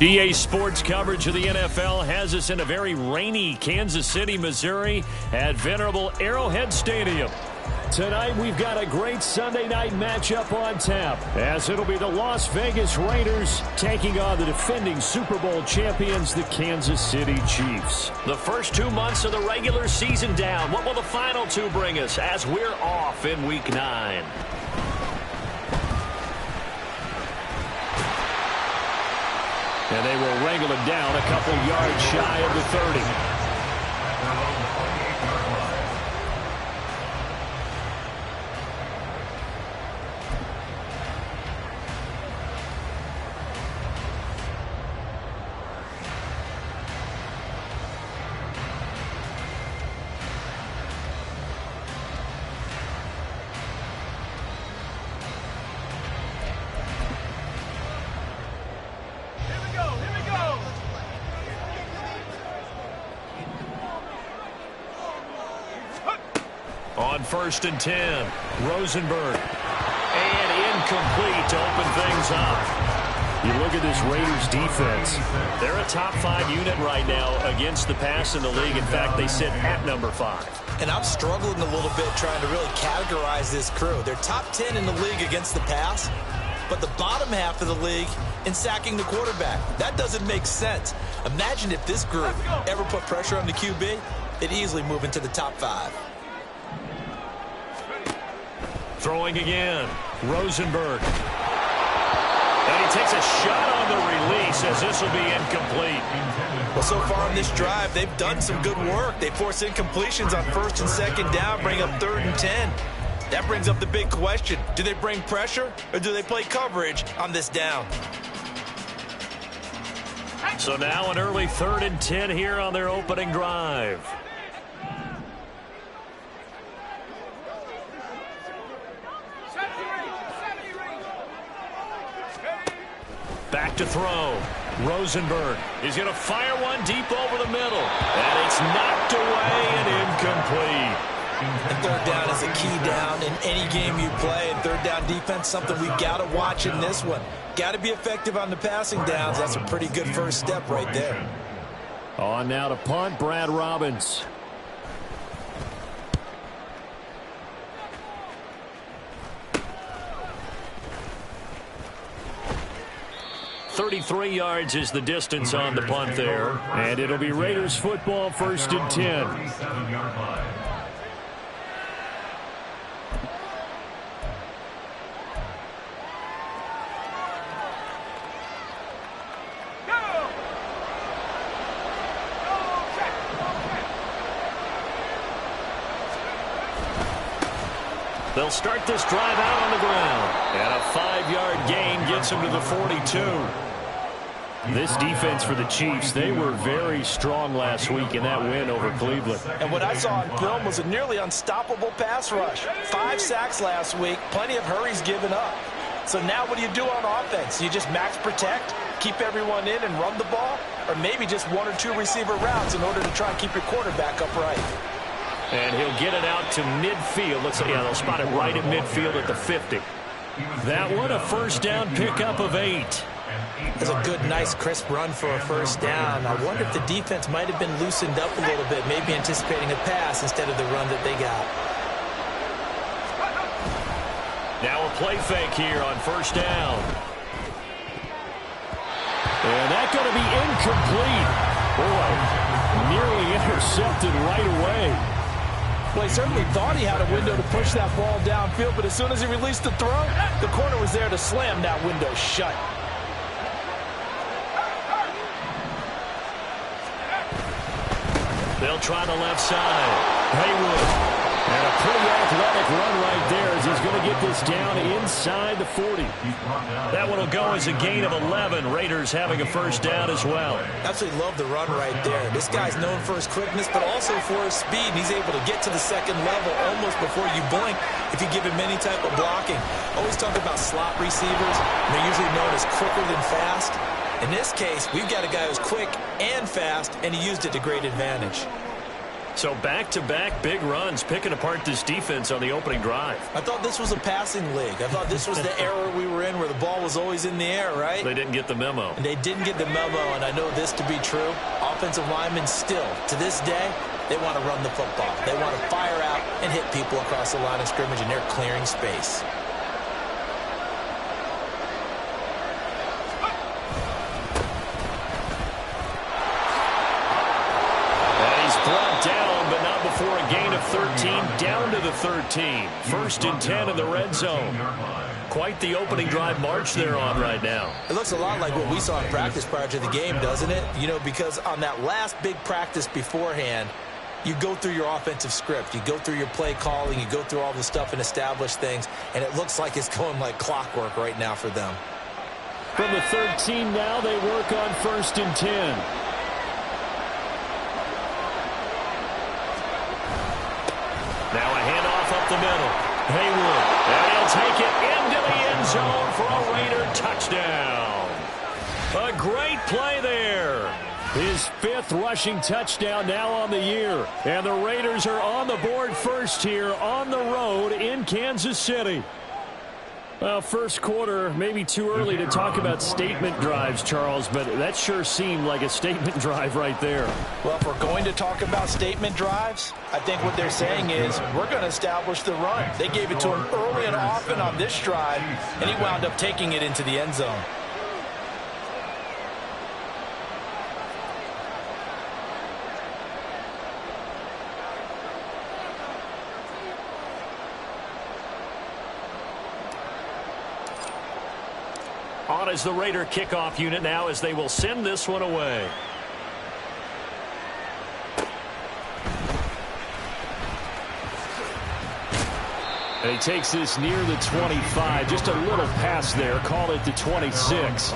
EA Sports coverage of the NFL has us in a very rainy Kansas City, Missouri at venerable Arrowhead Stadium. Tonight, we've got a great Sunday night matchup on tap, as it'll be the Las Vegas Raiders taking on the defending Super Bowl champions, the Kansas City Chiefs. The first 2 months of the regular season down. What will the final two bring us as we're off in Week 9? And they will wrangle it down a couple yards shy of the 30. On 1st and 10, Rosenberg. And incomplete to open things up. You look at this Raiders defense. They're a top 5 unit right now against the pass in the league. In fact, they sit at number 5. And I'm struggling a little bit trying to really categorize this crew. They're top 10 in the league against the pass, but the bottom half of the league in sacking the quarterback. That doesn't make sense. Imagine if this group ever put pressure on the QB, they'd easily move into the top 5. Throwing again, Rosenberg. And he takes a shot on the release as this will be incomplete. Well, so far on this drive, they've done some good work. They force incompletions on 1st and 2nd down, bring up 3rd and 10. That brings up the big question. Do they bring pressure or do they play coverage on this down? So now an early 3rd and 10 here on their opening drive. Back to throw. Rosenberg is going to fire one deep over the middle. And it's knocked away and incomplete. And 3rd down is a key down in any game you play. And 3rd down defense, something we've got to watch in this one. Got to be effective on the passing downs. That's a pretty good first step right there. On now to punt, Brad Robbins. .33 yards is the distance on the punt there. And it'll be Raiders football, 1st and 10. They'll start this drive out on the ground. And a 5-yard gain gets them to the 42. This defense for the Chiefs, they were very strong last week in that win over Cleveland. And what I saw on film was a nearly unstoppable pass rush. 5 sacks last week, plenty of hurries given up. So now what do you do on offense? You just max protect, keep everyone in and run the ball? Or maybe just 1 or 2 receiver routes in order to try and keep your quarterback upright? And he'll get it out to midfield. Looks like, yeah, they'll spot it right at midfield at the 50. That one, a 1st down pickup of 8. That's a good, nice, crisp run for a 1st down. I wonder if the defense might have been loosened up a little bit, maybe anticipating a pass instead of the run that they got. Now a play fake here on 1st down. And that's going to be incomplete. Boy, nearly intercepted right away. Well, he certainly thought he had a window to push that ball downfield, but as soon as he released the throw, the corner was there to slam that window shut. They'll try the left side. Haywood. And a pretty athletic run right there as he's going to get this down inside the 40. That one will go as a gain of 11. Raiders having a 1st down as well. Absolutely love the run right there. This guy's known for his quickness, but also for his speed. And he's able to get to the 2nd level almost before you blink if you give him any type of blocking. Always talk about slot receivers. They're usually known as quicker than fast. In this case, we've got a guy who's quick and fast, and he used it to great advantage. So back-to-back big runs, picking apart this defense on the opening drive. I thought this was a passing league. I thought this was the era we were in where the ball was always in the air, right? They didn't get the memo. And they didn't get the memo, and I know this to be true. Offensive linemen still, to this day, they want to run the football. They want to fire out and hit people across the line of scrimmage, and they're clearing space. For a gain of 13, down to the 13. 1st and 10 in the red zone. Quite the opening drive march they're on right now. It looks a lot like what we saw in practice prior to the game, doesn't it? You know, because on that last big practice beforehand, you go through your offensive script. You go through your play calling. You go through all the stuff and establish things. And it looks like it's going like clockwork right now for them. From the 13 now, they work on 1st and 10. Now a handoff up the middle. Haywood. And he'll take it into the end zone for a Raider touchdown. A great play there. His 5th rushing touchdown now on the year. And the Raiders are on the board first here on the road in Kansas City. Well, first quarter, maybe too early to talk about statement drives, Charles, but that sure seemed like a statement drive right there. Well, if we're going to talk about statement drives, I think what they're saying is we're going to establish the run. They gave it to him early and often on this drive, and he wound up taking it into the end zone. On is the Raider kickoff unit now as they will send this one away. And he takes this near the 25. Just a little pass there. Call it the 26.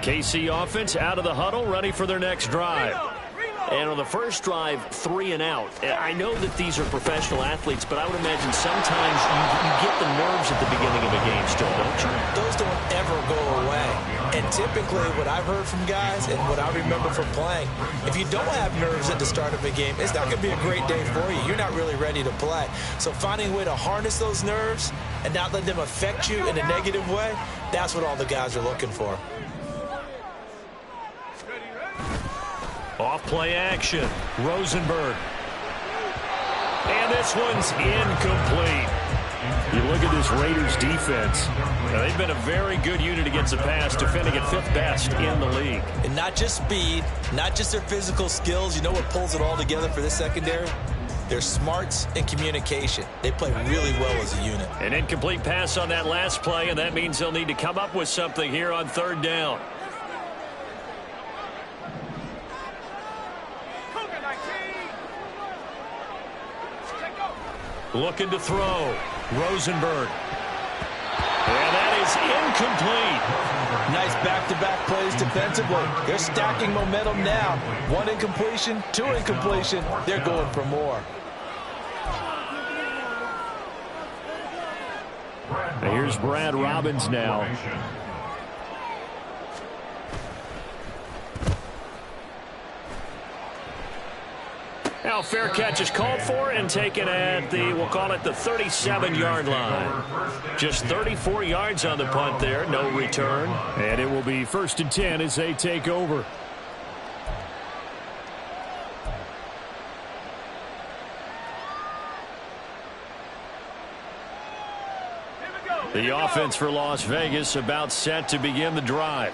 KC offense out of the huddle, ready for their next drive. And on the first drive, 3 and out. I know that these are professional athletes, but I would imagine sometimes you get the nerves at the beginning of a game still, don't you? Those don't ever go away. And typically what I've heard from guys and what I remember from playing, if you don't have nerves at the start of a game, it's not going to be a great day for you. You're not really ready to play. So finding a way to harness those nerves and not let them affect you in a negative way, that's what all the guys are looking for. Off play action. Rosenberg. And this one's incomplete. You look at this Raiders defense. Now, they've been a very good unit against the pass, defending at 5th best in the league. And not just speed, not just their physical skills. You know what pulls it all together for this secondary? Their smarts and communication. They play really well as a unit. An incomplete pass on that last play, and that means they'll need to come up with something here on 3rd down. Looking to throw. Rosenberg. And that is incomplete. Nice back-to-back plays defensively. They're stacking momentum now. 1 incompletion, 2 incompletion. They're going for more. Now here's Brad Robbins now. Now fair catch is called for and taken at the, we'll call it the 37-yard line. Just 34 yards on the punt there, no return. And it will be 1st and 10 as they take over. The offense for Las Vegas about set to begin the drive.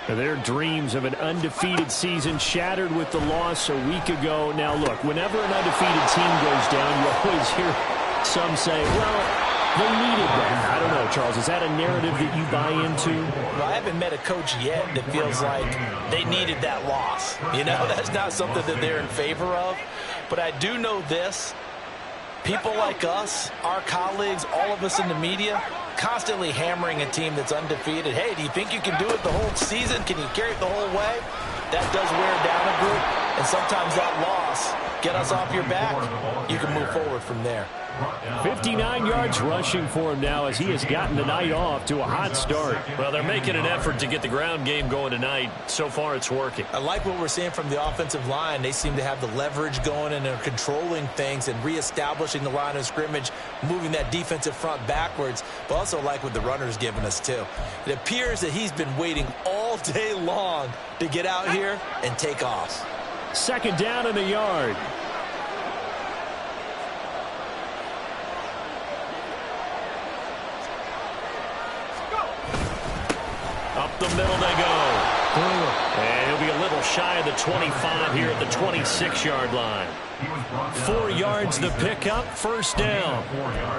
Their dreams of an undefeated season shattered with the loss a week ago. Now, look, whenever an undefeated team goes down, you always hear some say, well, they needed that. I don't know, Charles. Is that a narrative that you buy into? Well, I haven't met a coach yet that feels like they needed that loss. You know, that's not something that they're in favor of. But I do know this. People like us, our colleagues, all of us in the media, constantly hammering a team that's undefeated. Hey, do you think you can do it the whole season? Can you carry it the whole way? That does wear down a group, and sometimes that loss, get us off your back, you can move forward from there. 59 yards rushing for him now as he has gotten the night off to a hot start. Well, they're making an effort to get the ground game going tonight. So far, it's working. I like what we're seeing from the offensive line. They seem to have the leverage going and they're controlling things and reestablishing the line of scrimmage, moving that defensive front backwards, but also like what the runner's giving us too. It appears that he's been waiting all day long to get out here and take off. 2nd down in the yard. Up the middle they go. And he'll be a little shy of the 25 here at the 26-yard line. 4 yards the pickup, 1st down.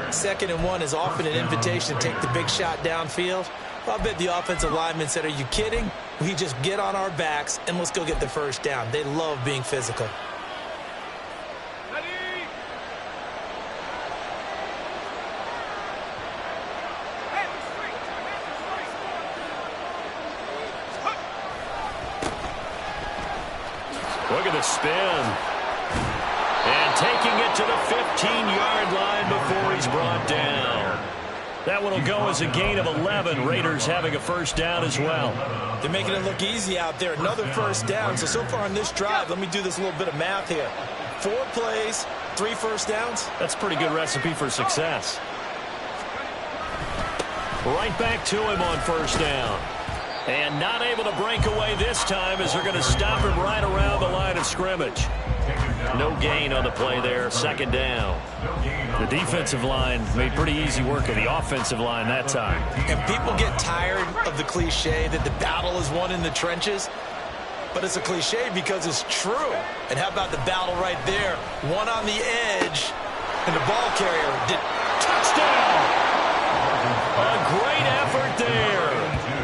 2nd and 1 is often an invitation to take the big shot downfield. Well, I bet the offensive lineman said, are you kidding? We just get on our backs and let's go get the 1st down. They love being physical. Look at the spin. And taking it to the 15-yard line before he's brought down. That one will go as a gain of 11. Raiders having a first down as well. They're making it look easy out there. Another first down. So far on this drive, let me do this little bit of math here. 4 plays, 3 first downs. That's a pretty good recipe for success. Right back to him on first down. And not able to break away this time as they're going to stop him right around the line of scrimmage. No gain on the play there, second down. The defensive line made pretty easy work of the offensive line that time. And people get tired of the cliche that the battle is won in the trenches. But it's a cliche because it's true. And how about the battle right there? One on the edge, and the ball carrier did touchdown. A great effort there.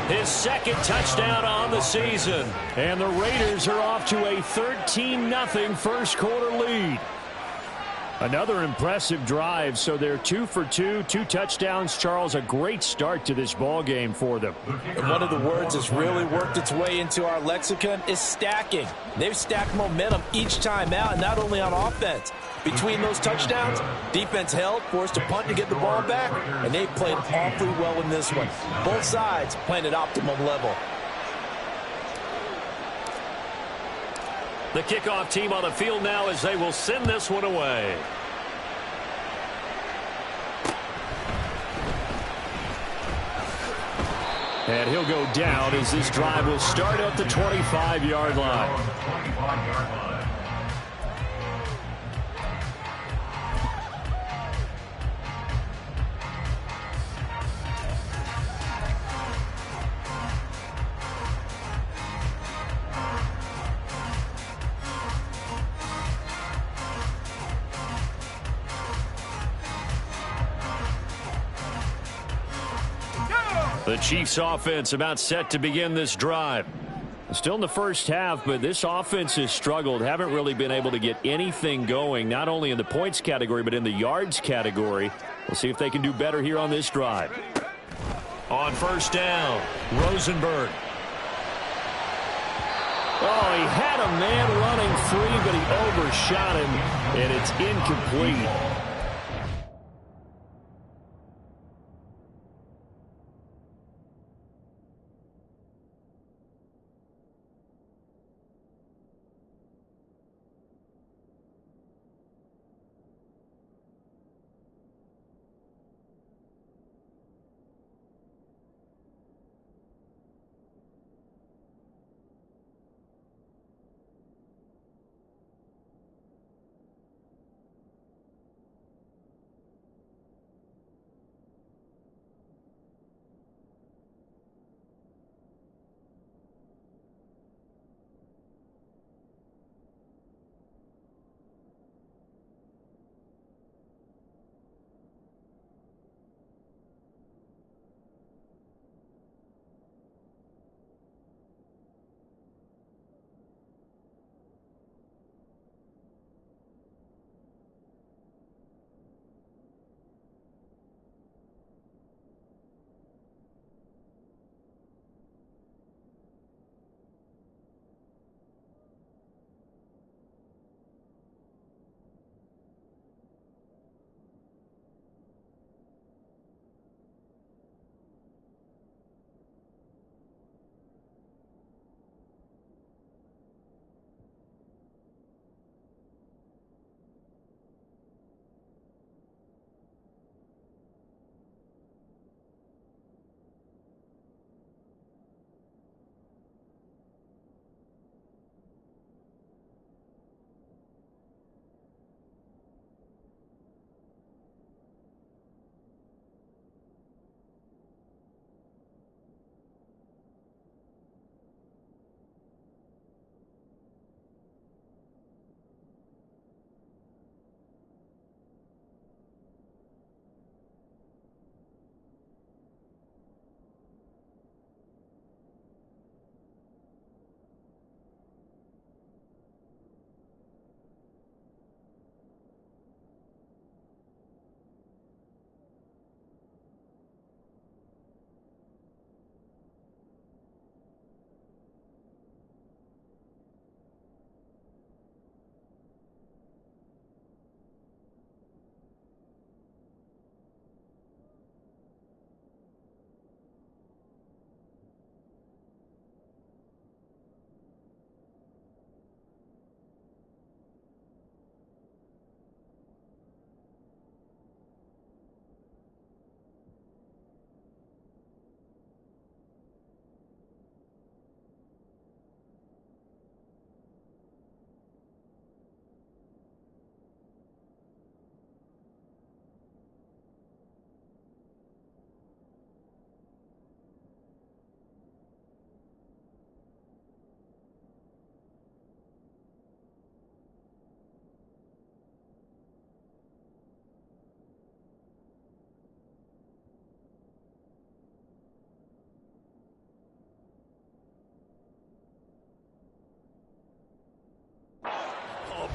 His second touchdown on the season. And the Raiders are off to a 13-0 first quarter lead. Another impressive drive, so they're 2 for 2, 2 touchdowns. Charles, a great start to this ball game for them. And one of the words that's really worked its way into our lexicon is stacking. They've stacked momentum each time out, and not only on offense. Between those touchdowns, defense held, forced a punt to get the ball back, and they played awfully well in this one. Both sides playing at optimum level. The kickoff team on the field now as they will send this one away. And he'll go down as this drive will start at the 25-yard line. The Chiefs offense about set to begin this drive. Still in the first half, but this offense has struggled. Haven't really been able to get anything going, not only in the points category, but in the yards category. We'll see if they can do better here on this drive. On first down, Rosenberg. Oh, he had a man running free, but he overshot him, and it's incomplete.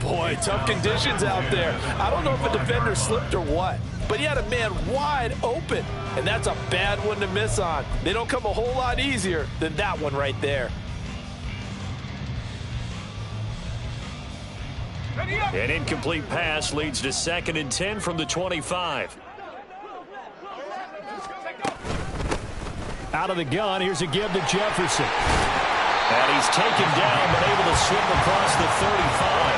boy, tough conditions out there. I don't know if a defender slipped or what, but he had a man wide open, and that's a bad one to miss on. They don't come a whole lot easier than that one right there. An incomplete pass leads to 2nd and 10 from the 25. Out of the gun, here's a give to Jefferson. And he's taken down, but able to slip across the 35.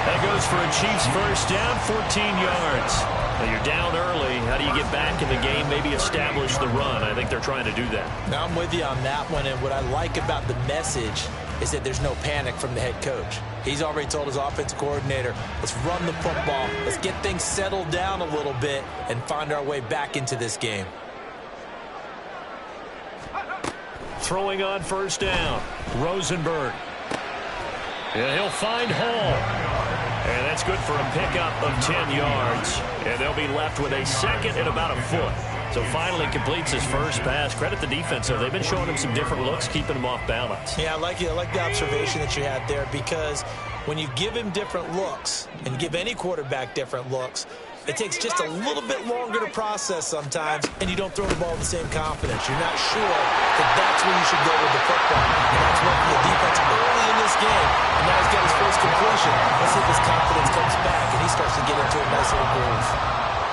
That goes for a Chiefs first down, 14 yards. Now you're down early. How do you get back in the game, maybe establish the run? I think they're trying to do that. Now I'm with you on that one, and what I like about the message is that there's no panic from the head coach. He's already told his offensive coordinator, let's run the football, let's get things settled down a little bit and find our way back into this game. Throwing on first down, Rosenberg. And he'll find Hall. And that's good for a pickup of 10 yards. And they'll be left with a 2nd and about a foot. So finally completes his first pass. Credit the defense, though. They've been showing him some different looks, keeping him off balance. Yeah, I like the observation that you had there, because when you give him different looks and give any quarterback different looks, it takes just a little bit longer to process sometimes, and you don't throw the ball with the same confidence. You're not sure that that's where you should go with the football. And that's working the defense early in this game. And now he's got his first completion. Let's see if his confidence comes back and he starts to get into a nice little groove.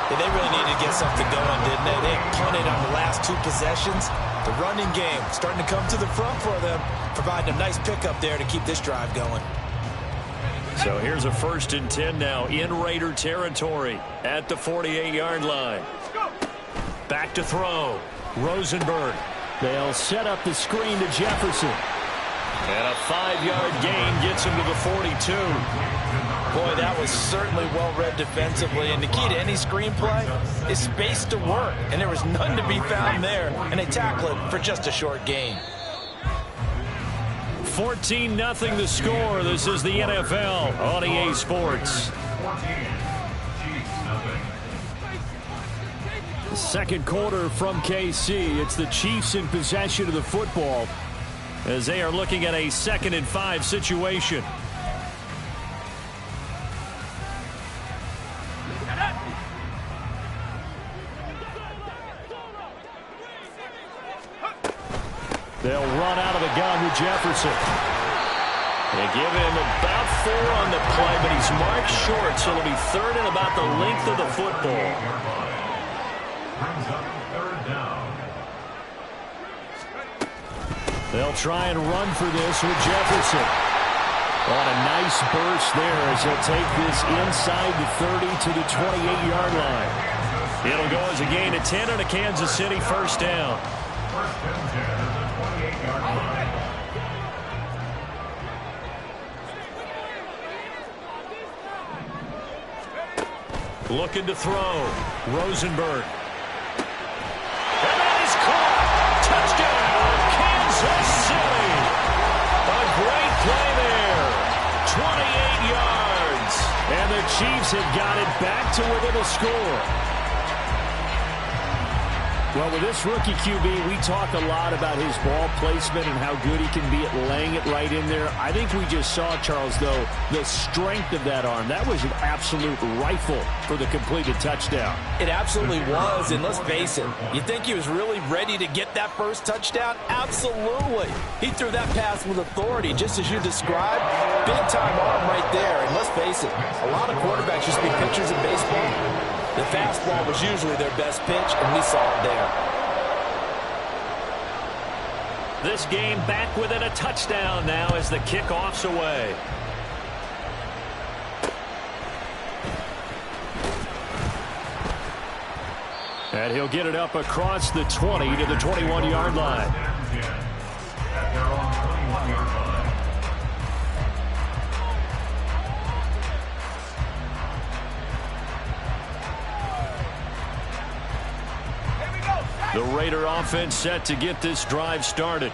Yeah, they really needed to get something going, didn't they? They punted on the last 2 possessions. The running game starting to come to the front for them, providing a nice pickup there to keep this drive going. So here's a 1st and 10 now in Raider territory at the 48-yard line. Back to throw. Rosenberg. They'll set up the screen to Jefferson. And a 5-yard gain gets him to the 42. Boy, that was certainly well-read defensively. And the key to any screenplay is space to work. And there was none to be found there. And they tackle it for just a short gain. 14-0 the score. This is the NFL on EA Sports. The second quarter from KC. It's the Chiefs in possession of the football as they are looking at a 2nd and 5 situation. They'll run out of the gun with Jefferson. They give him about 4 on the play, but he's marked short, so it'll be 3rd and about the length of the football. They'll try and run for this with Jefferson. On a nice burst there as he'll take this inside the 30 to the 28-yard line. It'll go as a gain of 10 on a Kansas City first down. Looking to throw. Rosenberg. And that is caught. Touchdown, Kansas City. A great play there. 28 yards. And the Chiefs have got it back to within a score. Well, with this rookie QB, we talk a lot about his ball placement and how good he can be at laying it right in there. I think we just saw, Charles, though, the strength of that arm. That was an absolute rifle for the completed touchdown. It absolutely was, and let's face it, you think he was really ready to get that first touchdown? Absolutely. He threw that pass with authority, just as you described. Big-time arm right there, and let's face it, a lot of quarterbacks used to be pitchers in baseball. The fastball was usually their best pitch, and we saw it there. This game back within a touchdown now as the kickoff's away. And he'll get it up across the 20 to the 21-yard line. The Raider offense set to get this drive started.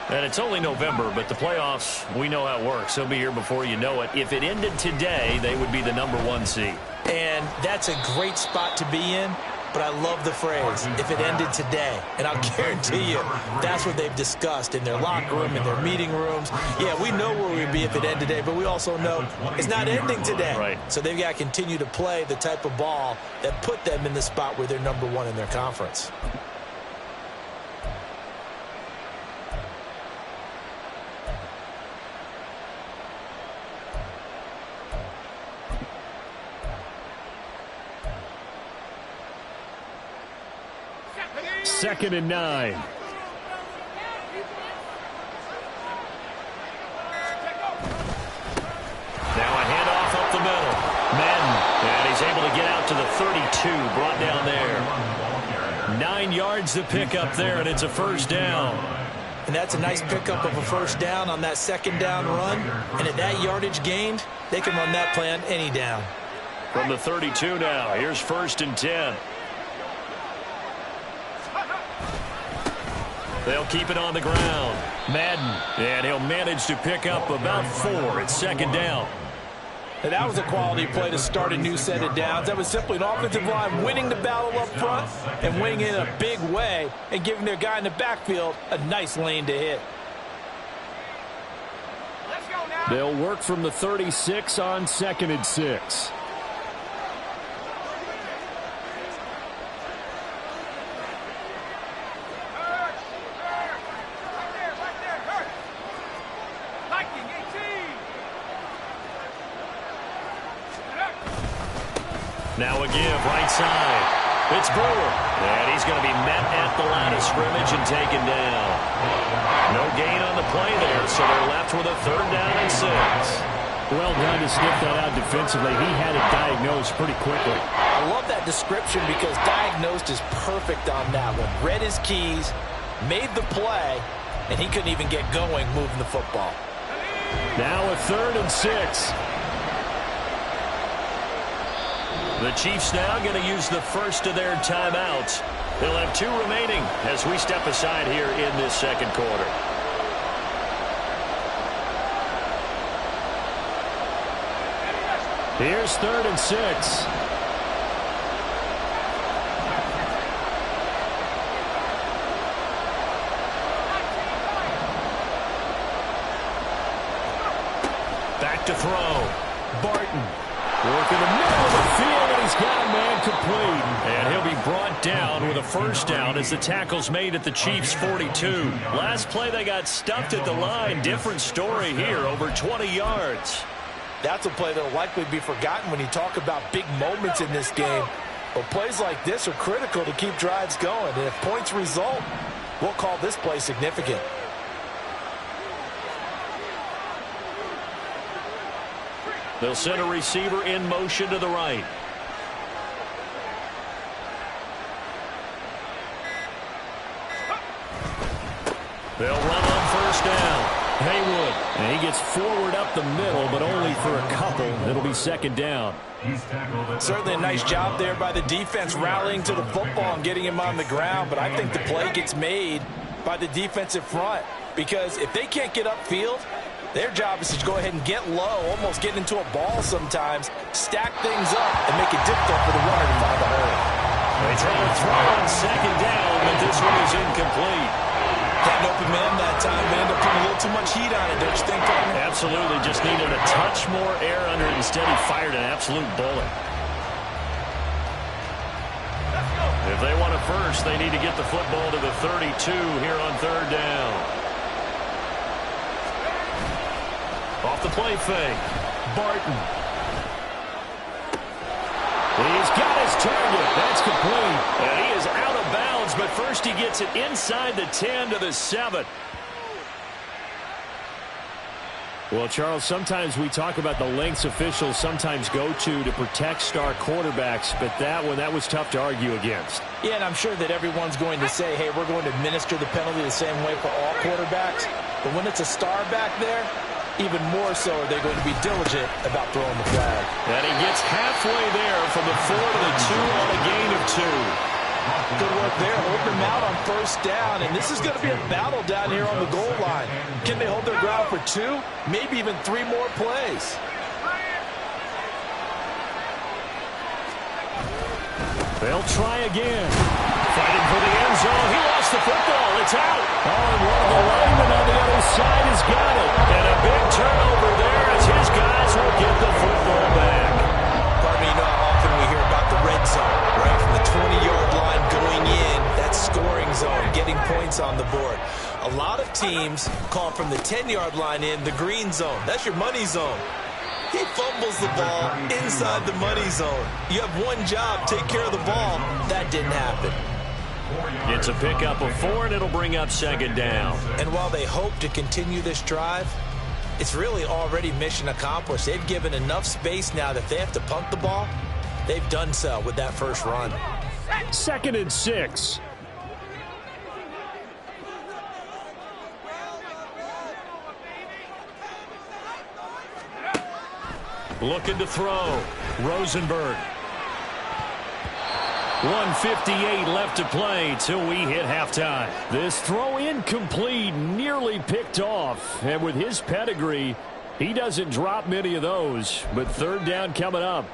And it's only November, but the playoffs, we know how it works. They'll be here before you know it. If it ended today, they would be the #1 seed. And that's a great spot to be in. but I love the phrase, if it ended today. And I'll guarantee you, that's what they've discussed in their locker room, in their meeting rooms. Yeah, we know where we'd be if it ended today, but we also know it's not ending today. Right. So they've got to continue to play the type of ball that put them in the spot where they're number one in their conference. Second and 9. Now a handoff up the middle. Madden, and he's able to get out to the 32, brought down there. 9 yards to pick up there, and it's a first down. And that's a nice pickup of a first down on that second down run. And at that yardage gained, they can run that play on any down. From the 32 now, here's first and 10. They'll keep it on the ground. Madden, and he'll manage to pick up about 4 at second down. And that was a quality play to start a new set of downs. That was simply an offensive line winning the battle up front and winning it in a big way and giving their guy in the backfield a nice lane to hit. They'll work from the 36 on second and 6. Now a give, right side. It's Brewer. And he's going to be met at the line of scrimmage and taken down. No gain on the play there, so they're left with a third down and 6. Well done to sniff that out defensively. He had it diagnosed pretty quickly. I love that description because diagnosed is perfect on that one. Read his keys, made the play, and he couldn't even get going moving the football. Now a third and 6. The Chiefs now going to use the first of their timeouts. They'll have 2 remaining as we step aside here in this second quarter. Here's third and 6. Back to throw. Barton. Working the middle of the field, and he's got a man complete. And he'll be brought down with a first down as the tackle's made at the Chiefs' 42. Last play, they got stuffed at the line. Different story here, over 20 yards. That's a play that will likely be forgotten when you talk about big moments in this game. But plays like this are critical to keep drives going. And if points result, we'll call this play significant. They'll send a receiver in motion to the right. They'll run on first down. Haywood, and he gets forward up the middle, but only for a couple. It'll be second down. Certainly a nice job there by the defense rallying to the football and getting him on the ground, but I think the play gets made by the defensive front because if they can't get upfield, their job is to go ahead and get low, almost get into a ball sometimes, stack things up, and make it difficult for the runner to find the hole. They try to throw on second down, but this one is incomplete. Had an open man that time, but ended up putting a little too much heat on it, don't you think, Carmen? Absolutely, just needed a touch more air under it. Instead, he fired an absolute bullet. If they want a first, they need to get the football to the 32 here on third down. Off the play fake. Barton. He's got his target. That's complete. And he is out of bounds, but first he gets it inside the 10 to the 7. Well, Charles, sometimes we talk about the lengths officials sometimes go to protect star quarterbacks, but that was tough to argue against. Yeah, and I'm sure that everyone's going to say, hey, we're going to administer the penalty the same way for all quarterbacks. But when it's a star back there, even more so are they going to be diligent about throwing the flag. And he gets halfway there from the 4 to the 2 on a gain of 2. Good work there, holding them out on first down, and this is going to be a battle down here on the goal line. Can they hold their ground for 2, maybe even 3 more plays? They'll try again. Fighting for the end zone. He lost the football. It's out. Oh, and one of the linemen on the other side has got it. And a big turnover there as his guys will get the football back. Pardon me, you know how often we hear about the red zone, right? From the 20-yard line going in, that scoring zone, getting points on the board. A lot of teams call from the 10-yard line in the green zone. That's your money zone. He fumbles the ball inside the money zone. You have one job, take care of the ball. That didn't happen. It's a pickup of 4, and it'll bring up second down. And while they hope to continue this drive, it's really already mission accomplished. They've given enough space now that if they have to punt the ball, they've done so with that first run. 2nd and 6. Looking to throw. Rosenberg. 1:58 left to play till we hit halftime. This throw incomplete, nearly picked off. And with his pedigree, he doesn't drop many of those. But third down coming up.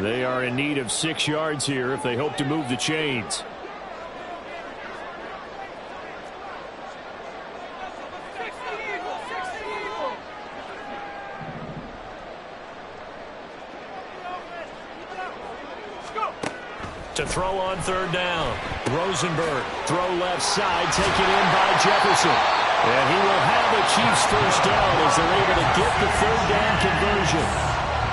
They are in need of 6 yards here if they hope to move the chains. To throw on third down. Rosenberg, throw left side, taken in by Jefferson. And he will have the Chiefs first down as they're able to get the third down conversion.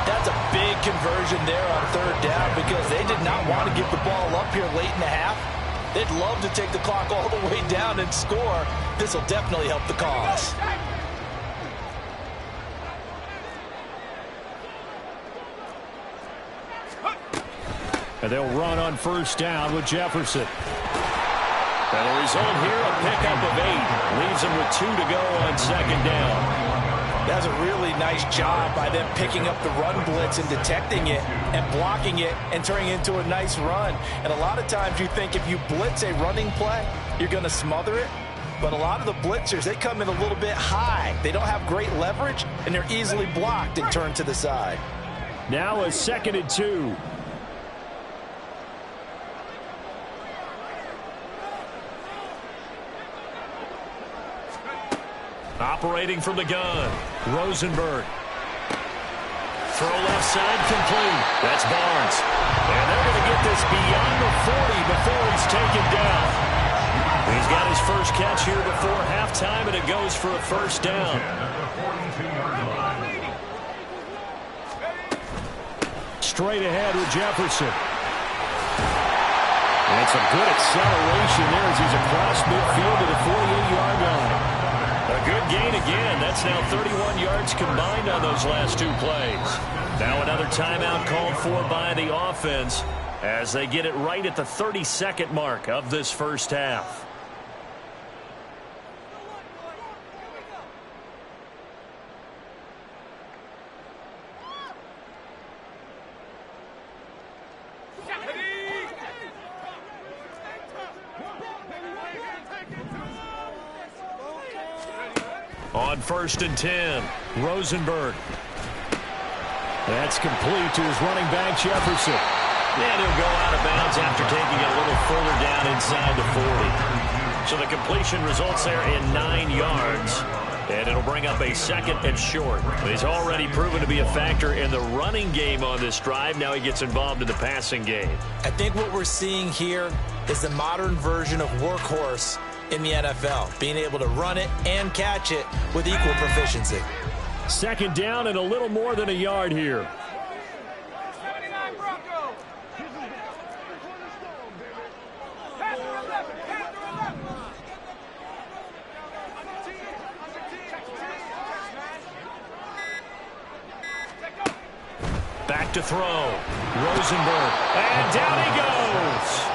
That's a big conversion there on third down because they did not want to give the ball up here late in the half. They'd love to take the clock all the way down and score. This will definitely help the cause. And they'll run on first down with Jefferson. And the result here, a pickup of 8. Leaves them with 2 to go on second down. That's a really nice job by them picking up the run blitz and detecting it and blocking it and turning it into a nice run. And a lot of times you think if you blitz a running play, you're going to smother it. But a lot of the blitzers, they come in a little bit high. They don't have great leverage, and they're easily blocked and turned to the side. Now a 2nd and 2. Operating from the gun, Rosenberg. Throw left side complete. That's Barnes. And they're going to get this beyond the 40 before he's taken down. He's got his first catch here before halftime, and it goes for a first down. Straight ahead with Jefferson. And some good acceleration there as he's across midfield to the 48-yard line. A good gain again. That's now 31 yards combined on those last 2 plays. Now another timeout called for by the offense as they get it right at the 32nd mark of this first half. On 1st and 10, Rosenberg. That's complete to his running back, Jefferson. And he'll go out of bounds after taking it a little further down inside the 40. So the completion results there in 9 yards. And it'll bring up a 2nd and short. He's already proven to be a factor in the running game on this drive. Now he gets involved in the passing game. I think what we're seeing here is the modern version of workhorse in the NFL, being able to run it and catch it with equal proficiency. 2nd down and a little more than a yard here. Back to throw. Rosenberg. And down he goes.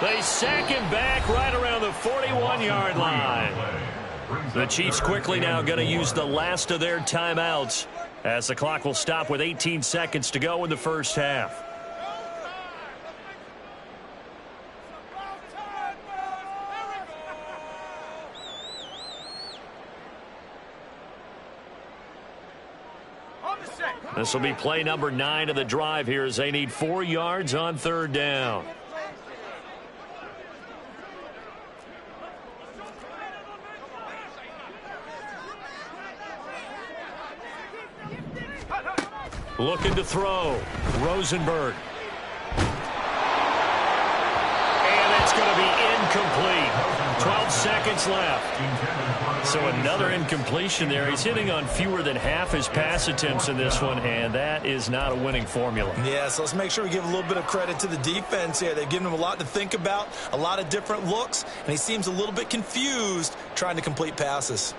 They sack him back right around the 41-yard line. The Chiefs quickly now going to use the last of their timeouts as the clock will stop with 18 seconds to go in the first half. This will be play number 9 of the drive here as they need 4 yards on 3rd down. Looking to throw. Rosenberg. And it's going to be incomplete. 12 seconds left. So another incompletion there. He's hitting on fewer than half his pass attempts in this one, and that is not a winning formula. Yeah, so let's make sure we give a little bit of credit to the defense here. They've given him a lot to think about, a lot of different looks, and he seems a little bit confused trying to complete passes.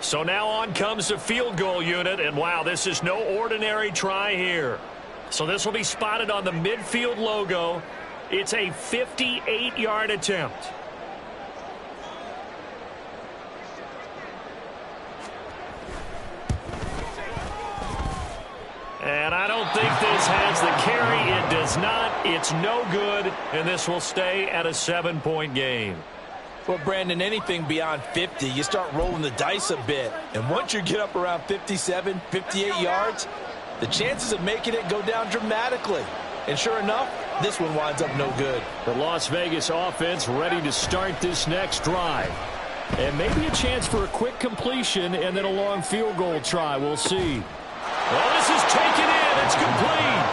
So now on comes the field goal unit, and wow, this is no ordinary try here. So this will be spotted on the midfield logo. It's a 58-yard attempt. And I don't think this has the carry. It does not. It's no good, and this will stay at a 7-point game. Well, Brandon, anything beyond 50, you start rolling the dice a bit. And once you get up around 57, 58 yards, the chances of making it go down dramatically. And sure enough, this one winds up no good. The Las Vegas offense ready to start this next drive. And maybe a chance for a quick completion and then a long field goal try. We'll see. Well, this is taken in. It's complete.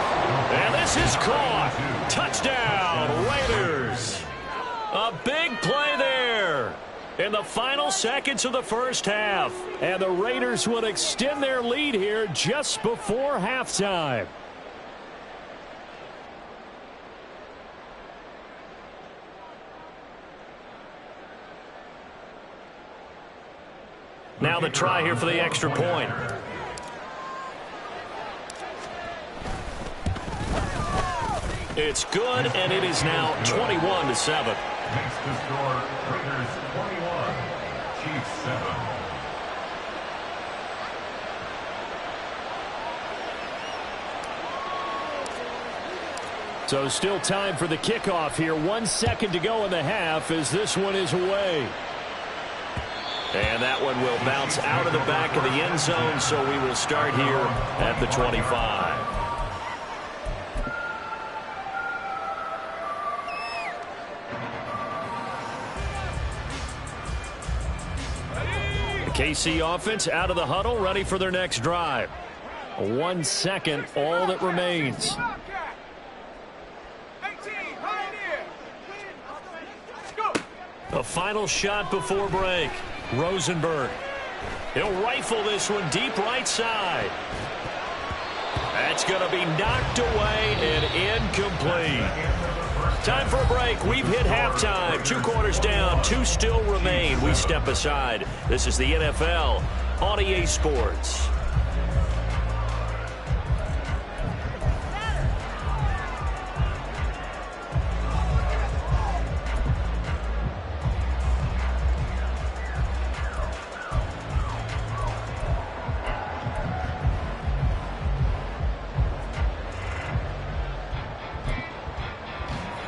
And this is caught. Touchdown, Raiders. A big play there in the final seconds of the first half. And the Raiders will extend their lead here just before halftime. Now the try here for the extra point. It's good, and it is now 21-7. Makes the score Raiders 21, Chiefs 7. So still time for the kickoff here. 1 second to go in the half as this one is away. And that one will bounce out of the back of the end zone, so we will start here at the 25. KC offense out of the huddle, ready for their next drive. 1 second, all that remains. A final shot before break. Rosenberg. He'll rifle this one deep right side. That's going to be knocked away and incomplete. Time for a break. We've hit halftime. 2 quarters down. 2 still remain. We step aside. This is the NFL on EA Sports.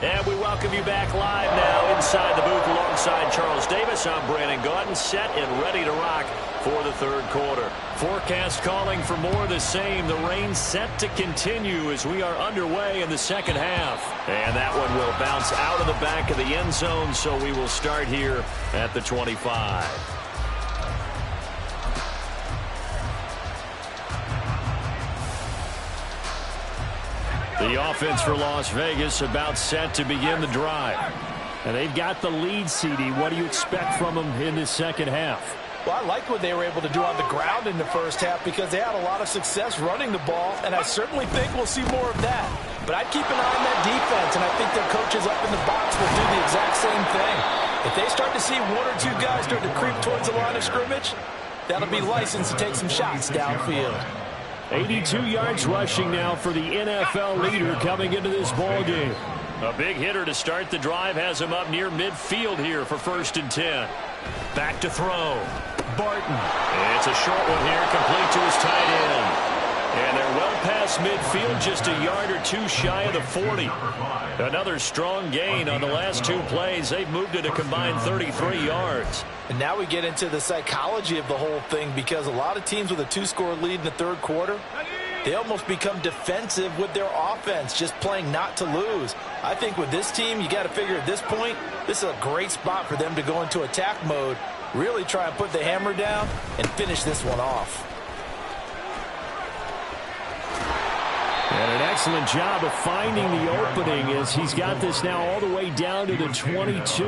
And we welcome you back live now inside the booth alongside Charles Davis. I'm Brandon Gaudin, set and ready to rock for the 3rd quarter. Forecast calling for more of the same. The rain set to continue as we are underway in the 2nd half. And that one will bounce out of the back of the end zone, so we will start here at the 25. The offense for Las Vegas about set to begin the drive. And they've got the lead, CD. What do you expect from them in this 2nd half? Well, I like what they were able to do on the ground in the first half because they had a lot of success running the ball, and I certainly think we'll see more of that. But I'd keep an eye on that defense, and I think their coaches up in the box will do the exact same thing. If they start to see 1 or 2 guys start to creep towards the line of scrimmage, that'll be licensed to take some shots downfield. 82 yards rushing now for the NFL leader coming into this ball game. A big hitter to start the drive has him up near midfield here for 1st and 10. Back to throw. Barton. It's a short one here, complete to his tight end. And they're well past midfield, just a yard or two shy of the 40. Another strong gain on the last two plays. They've moved it a combined 33 yards. And now we get into the psychology of the whole thing, because a lot of teams with a two-score lead in the third quarter, they almost become defensive with their offense, just playing not to lose. I think with this team, you got to figure at this point, this is a great spot for them to go into attack mode, really try and put the hammer down and finish this one off. And an excellent job of finding the opening as he's got this now all the way down to the 22.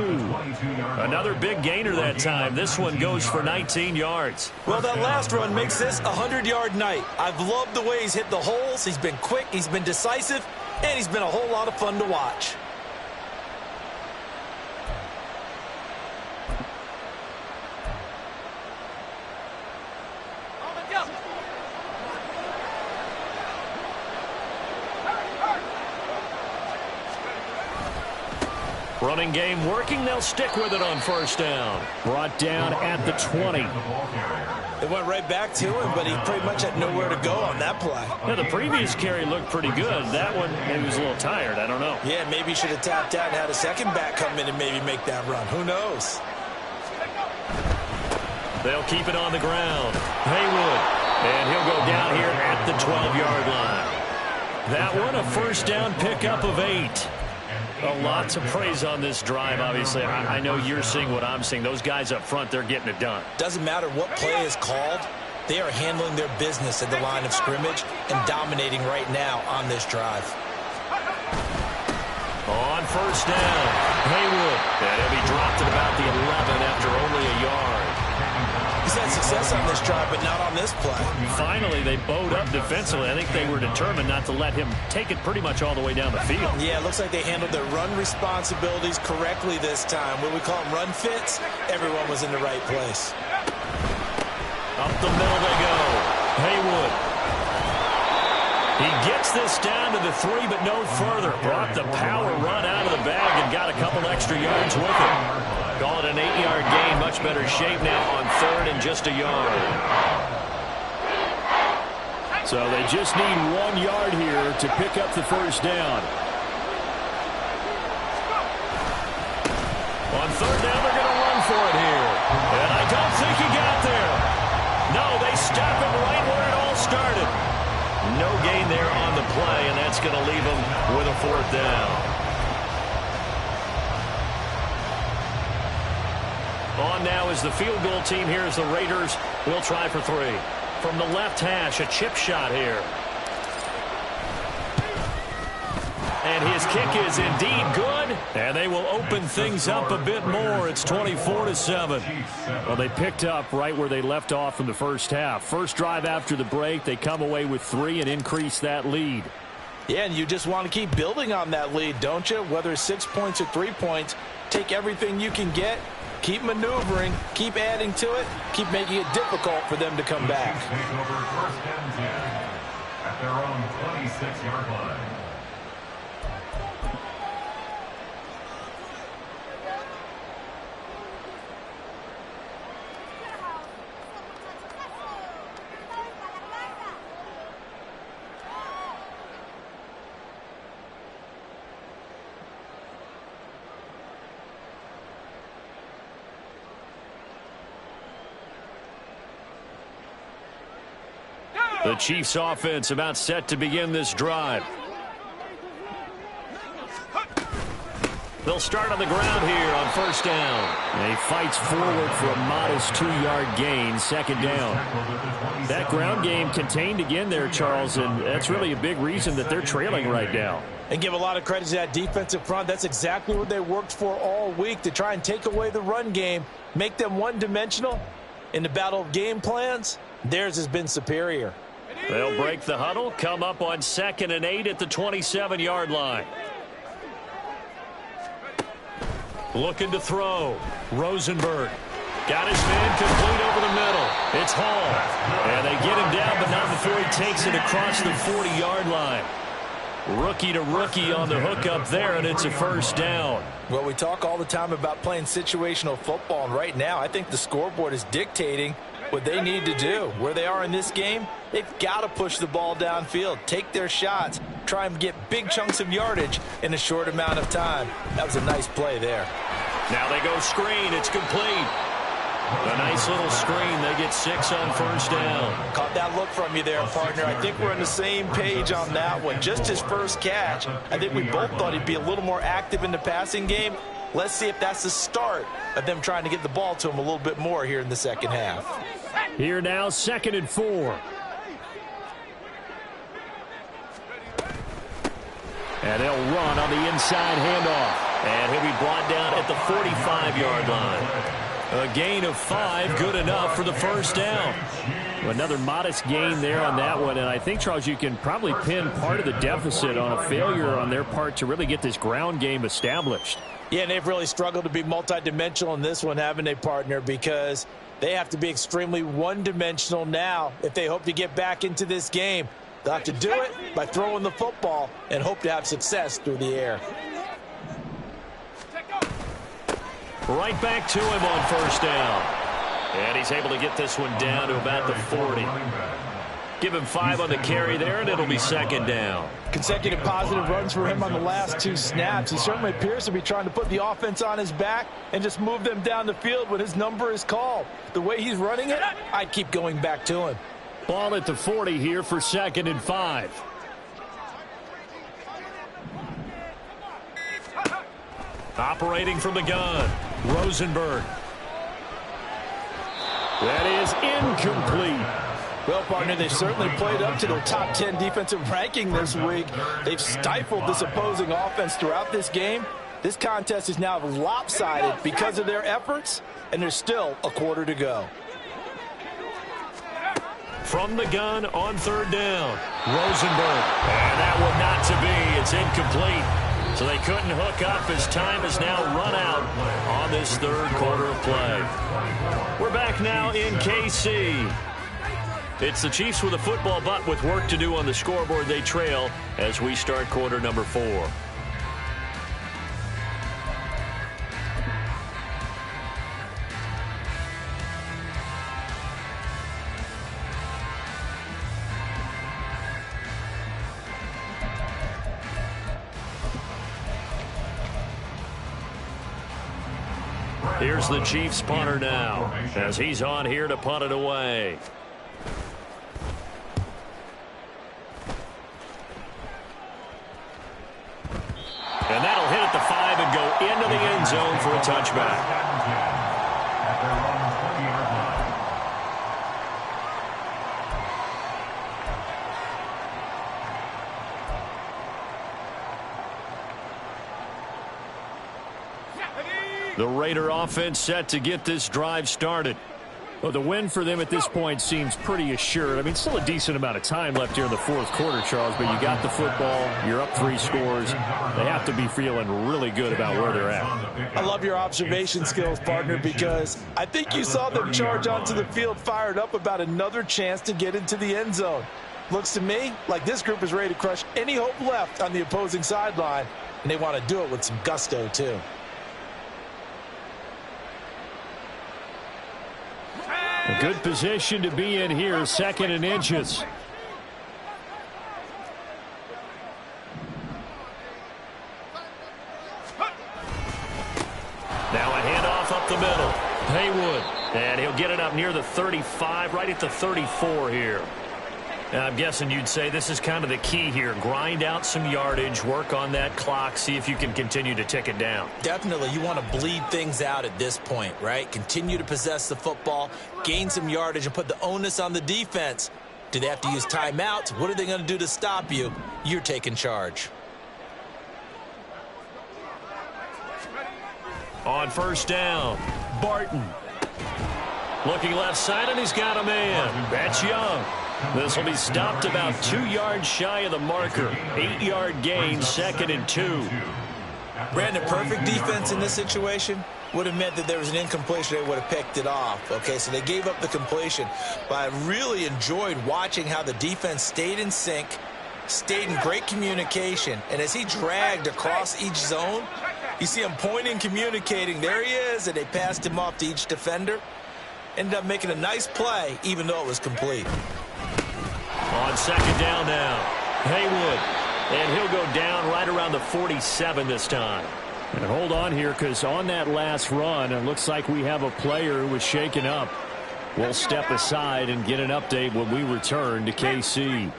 Another big gainer that time. This one goes for 19 yards. Well, that last run makes this a 100-yard night. I've loved the way he's hit the holes. He's been quick, he's been decisive, and he's been a whole lot of fun to watch. Running game working. They'll stick with it on first down. Brought down at the 20. It went right back to him, but he pretty much had nowhere to go on that play. Yeah, the previous carry looked pretty good. That one, maybe he was a little tired. I don't know. Yeah, maybe he should have tapped out and had a second back come in and maybe make that run. Who knows? They'll keep it on the ground. Haywood. And he'll go down here at the 12-yard line. That one, a first down pickup of 8. A lot to praise on this drive, obviously. I know you're seeing what I'm seeing. Those guys up front, they're getting it done. Doesn't matter what play is called. They are handling their business at the line of scrimmage and dominating right now on this drive. On first down, Haywood. And he'll be dropped at about the 11 after only a yard. He's had success on this drive, but not on this play. Finally, they bowed up defensively. I think they were determined not to let him take it pretty much all the way down the field. Yeah, it looks like they handled their run responsibilities correctly this time. What we call them run fits, everyone was in the right place. Up the middle they go. Haywood. He gets this down to the 3, but no further. Brought the power run out of the bag and got a couple extra yards with it. Call it an 8-yard gain. Much better shape now on third and just a yard. So they just need 1 yard here to pick up the first down. On third down, they're going to run for it here. And I don't think he got there. No, they stop him right where it all started. No gain there on the play, and that's going to leave him with a fourth down. On now is the field goal team here as the Raiders will try for 3. From the left hash, a chip shot here. And his kick is indeed good. And they will open things up a bit more. It's 24-7. Well, they picked up right where they left off in the first half. First drive after the break, they come away with 3 and increase that lead. Yeah, and you just want to keep building on that lead, don't you? Whether it's 6 points or 3 points, take everything you can get. Keep maneuvering, keep adding to it, keep making it difficult for them to come back. Take over first and 10 at their own 26-yard line. The Chiefs offense about set to begin this drive. They'll start on the ground here on first down. He fights forward for a modest 2-yard gain, second down. That ground game contained again there, Charles, and that's really a big reason that they're trailing right now. And give a lot of credit to that defensive front. That's exactly what they worked for all week, to try and take away the run game, make them one-dimensional. In the battle of game plans, theirs has been superior. They'll break the huddle, come up on 2nd and 8 at the 27-yard line. Looking to throw. Rosenberg. Got his man complete over the middle. It's Hall. And they get him down, but not before he takes it across the 40-yard line. Rookie to rookie on the hook up there, and it's a first down. Well, we talk all the time about playing situational football, and right now I think the scoreboard is dictating what they need to do. Where they are in this game, they've got to push the ball downfield, take their shots, try and get big chunks of yardage in a short amount of time. That was a nice play there. Now they go screen. It's complete. A nice little screen. They get 6 on first down. Caught that look from you there, partner. I think we're on the same page on that one. Just his first catch. I think we both thought he'd be a little more active in the passing game. Let's see if that's the start of them trying to get the ball to him a little bit more here in the second half. Here now, 2nd and 4. And they'll run on the inside handoff. And he'll be brought down at the 45-yard line. A gain of 5, good enough for the first down. Another modest gain there on that one, and I think, Charles, you can probably pin part of the deficit on a failure on their part to really get this ground game established. Yeah, and they've really struggled to be multidimensional in this one, haven't they, partner? Because they have to be extremely one-dimensional now if they hope to get back into this game. They'll have to do it by throwing the football and hope to have success through the air. Right back to him on first down. And he's able to get this one down to about the 40. Give him 5 on the carry there, and it'll be 2nd down. Consecutive positive runs for him on the last 2 snaps. He certainly appears to be trying to put the offense on his back and just move them down the field when his number is called. The way he's running it, I'd keep going back to him. Ball at the 40 here for 2nd and 5. Operating from the gun, Rosenberg. That is incomplete. Well, partner, they've certainly played up to their top 10 defensive ranking this week. They've stifled this opposing offense throughout this game. This contest is now lopsided because of their efforts, and there's still a quarter to go. From the gun on 3rd down, Rosenberg. And that one not to be. It's incomplete. So they couldn't hook up as time has now run out on this 3rd quarter of play. We're back now in KC. It's the Chiefs with a football, but with work to do on the scoreboard. They trail as we start quarter number 4. Here's the Chiefs punter now as he's on here to punt it away. And that'll hit at the 5 and go into the end zone for a touchback. The Raider offense set to get this drive started. Well, the win for them at this point seems pretty assured. I mean, still a decent amount of time left here in the 4th quarter, Charles, but you got the football, you're up 3 scores. They have to be feeling really good about where they're at. I love your observation skills, partner, because I think you saw them charge onto the field fired up about another chance to get into the end zone. Looks to me like this group is ready to crush any hope left on the opposing sideline, and they want to do it with some gusto, too. A good position to be in here, 2nd and inches. Now a handoff up the middle. Haywood. And he'll get it up near the 35, right at the 34 here. And I'm guessing you'd say this is kind of the key here. Grind out some yardage, work on that clock, see if you can continue to tick it down. Definitely. You want to bleed things out at this point, right? Continue to possess the football, gain some yardage, and put the onus on the defense. Do they have to use timeouts? What are they going to do to stop you? You're taking charge. On first down, Barton. Looking left side, and he's got a man. That's Young. This will be stopped about 2 yards shy of the marker. 8-yard gain, 2nd and 2. Brandon, perfect defense in this situation would have meant that there was an incompletion. They would have picked it off. Okay, so they gave up the completion. But I really enjoyed watching how the defense stayed in sync, stayed in great communication. And as he dragged across each zone, you see him pointing, communicating. There he is, and they passed him off to each defender. Ended up making a nice play, even though it was complete. On second down now, Haywood. And he'll go down right around the 47 this time. And hold on here, because on that last run, it looks like we have a player who was shaken up. We'll step aside and get an update when we return to KC.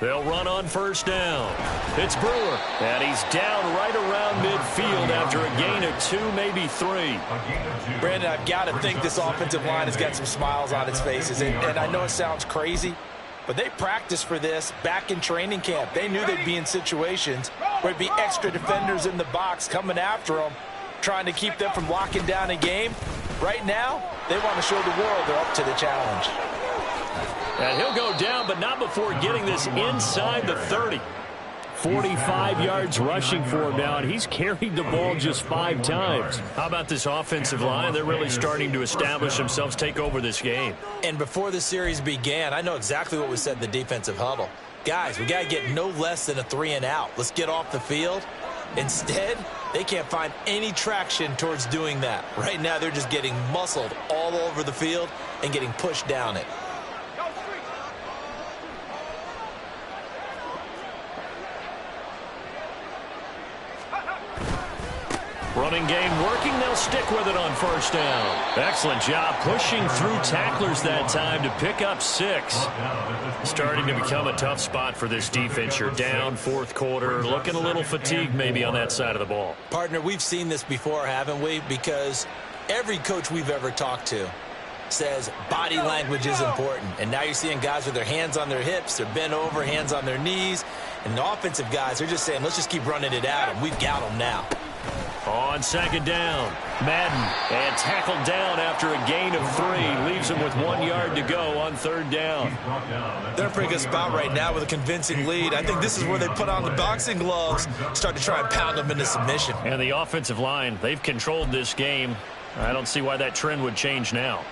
They'll run on first down. It's Brewer. And he's down right around midfield after a gain of 2, maybe 3. Brandon, I've got to think this offensive line has got some smiles on its faces. And I know it sounds crazy, but they practiced for this back in training camp. They knew they'd be in situations where it'd be extra defenders in the box coming after them, trying to keep them from locking down a game. Right now, they want to show the world they're up to the challenge. And he'll go down, but not before getting this inside the 30. 45 yards rushing for him now, and he's carried the ball just 5 times. How about this offensive line? They're really starting to establish themselves, take over this game. And before the series began, I know exactly what was said in the defensive huddle. Guys, we got to get no less than a 3-and-out. Let's get off the field. Instead, they can't find any traction towards doing that. Right now, they're just getting muscled all over the field and getting pushed down it. Running game working. They'll stick with it on first down. Excellent job pushing through tacklers that time to pick up 6. Starting to become a tough spot for this defense. You're down fourth quarter, looking a little fatigued maybe on that side of the ball. Partner, we've seen this before, haven't we? Because every coach we've ever talked to says body language is important. And now you're seeing guys with their hands on their hips, they're bent over, hands on their knees. And the offensive guys are just saying, let's just keep running it at them. We've got them now. On second down, Madden, and tackled down after a gain of 3. Leaves him with 1 yard to go on third down. They're in a pretty good spot right now with a convincing lead. I think this is where they put on the boxing gloves, start to try and pound them into submission. And the offensive line, they've controlled this game. I don't see why that trend would change now.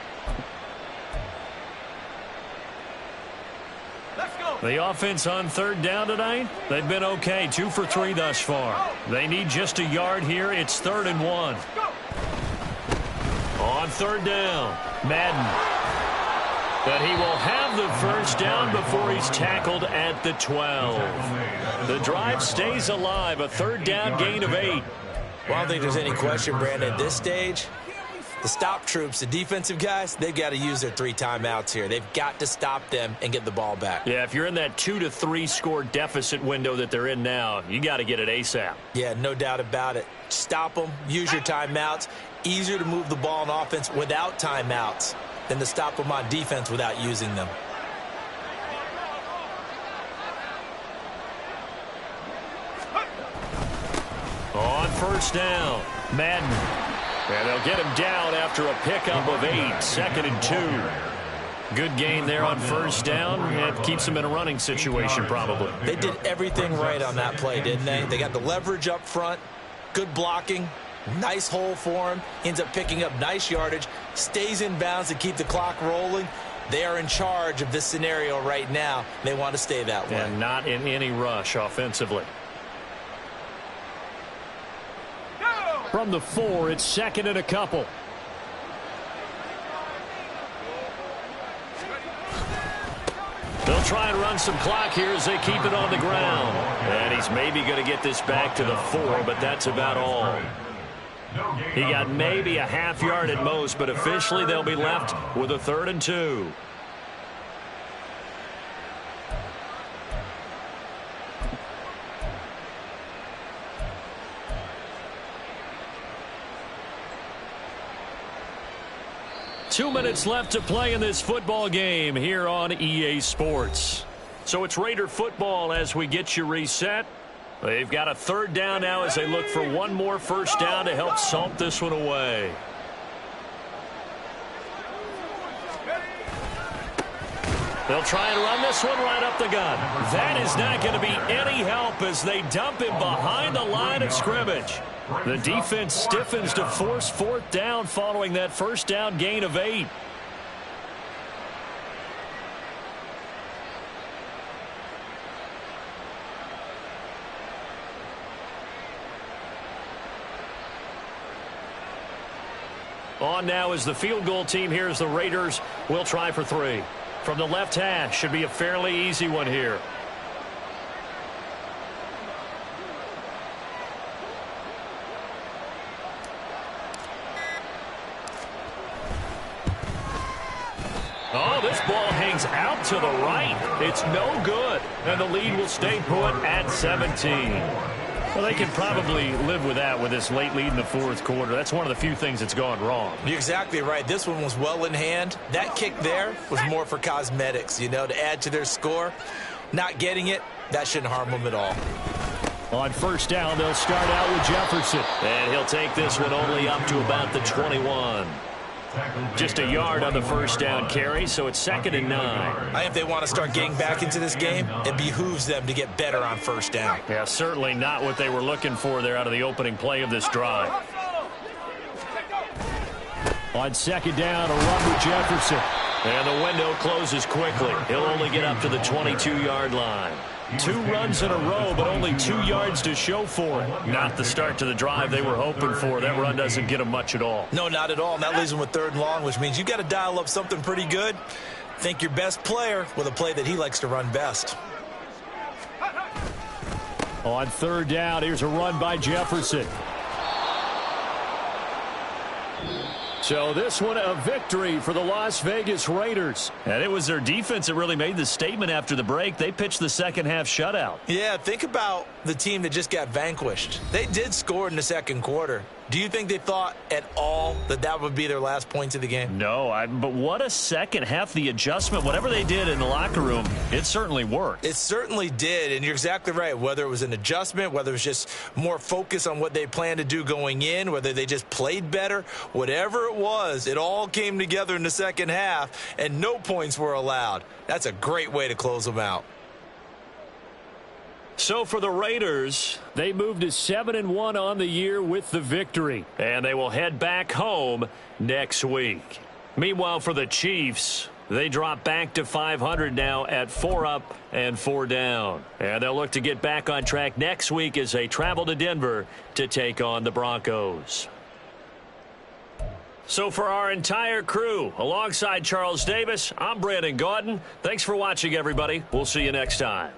The offense on third down tonight, they've been okay. 2 for 3 thus far. They need just a yard here. It's 3rd and 1. On third down, Madden. But he will have the first down before he's tackled at the 12. The drive stays alive. A third down gain of 8. Well, I don't think there's any question, Brandon, at this stage. The stop troops, the defensive guys, they've got to use their 3 timeouts here. They've got to stop them and get the ball back. Yeah, if you're in that 2 to 3 score deficit window that they're in now, you got to get it ASAP. Yeah, no doubt about it. Stop them, use your timeouts. Easier to move the ball on offense without timeouts than to stop them on defense without using them. On first down, Madden. And they'll get him down after a pickup of 8, 2nd and 2. Good gain there on first down. It keeps them in a running situation probably. They did everything right on that play, didn't they? They got the leverage up front, good blocking, nice hole for him. Ends up picking up nice yardage, stays in bounds to keep the clock rolling. They are in charge of this scenario right now. They want to stay that way. And not in any rush offensively. From the 4, it's 2nd and a couple. They'll try and run some clock here as they keep it on the ground. And he's maybe going to get this back to the 4, but that's about all. He got maybe a half yard at most, but officially they'll be left with a 3rd and 2. Two minutes left to play in this football game here on EA Sports. So it's Raider football as we get you reset. They've got a 3rd down now as they look for one more first down to help salt this one away. They'll try and run this one right up the gut. That is not going to be any help as they dump him behind the line of scrimmage. The defense stiffens to force 4th down following that first down gain of 8. On now is the field goal team. Here's the Raiders. We'll try for 3. From the left hash, should be a fairly easy one here. Oh, this ball hangs out to the right. It's no good. And the lead will stay put at 17. Well, they can probably live with that with this late lead in the fourth quarter. That's one of the few things that's gone wrong. You're exactly right. This one was well in hand. That kick there was more for cosmetics, you know, to add to their score. Not getting it, that shouldn't harm them at all. On first down, they'll start out with Jefferson. And he'll take this one only up to about the 21. Just a yard on the first down carry, so it's 2nd and 9. I think they want to start getting back into this game. It behooves them to get better on first down. Yeah, certainly not what they were looking for there out of the opening play of this drive. On second down, a run with Jefferson. And the window closes quickly. He'll only get up to the 22-yard line. 2 runs in a row, but only 2 yards to show for it. Not the start to the drive they were hoping for. That run doesn't get them much at all. No, not at all. And that leaves them with 3rd and long, which means you got to dial up something pretty good. Think your best player with a play that he likes to run best. On 3rd down, here's a run by Jefferson. So this one a victory for the Las Vegas Raiders. And it was their defense that really made the statement after the break. They pitched the second half shutout. Yeah, think about the team that just got vanquished. They did score in the second quarter. Do you think they thought at all that that would be their last points of the game? No, but what a second half. The adjustment, whatever they did in the locker room, it certainly worked. It certainly did, and you're exactly right. Whether it was an adjustment, whether it was just more focus on what they planned to do going in, whether they just played better, whatever it was, it all came together in the second half, and no points were allowed. That's a great way to close them out. So for the Raiders, they moved to 7-1 on the year with the victory. And they will head back home next week. Meanwhile, for the Chiefs, they drop back to 500 now at 4 up and 4 down. And they'll look to get back on track next week as they travel to Denver to take on the Broncos. So for our entire crew, alongside Charles Davis, I'm Brandon Gaudin. Thanks for watching, everybody. We'll see you next time.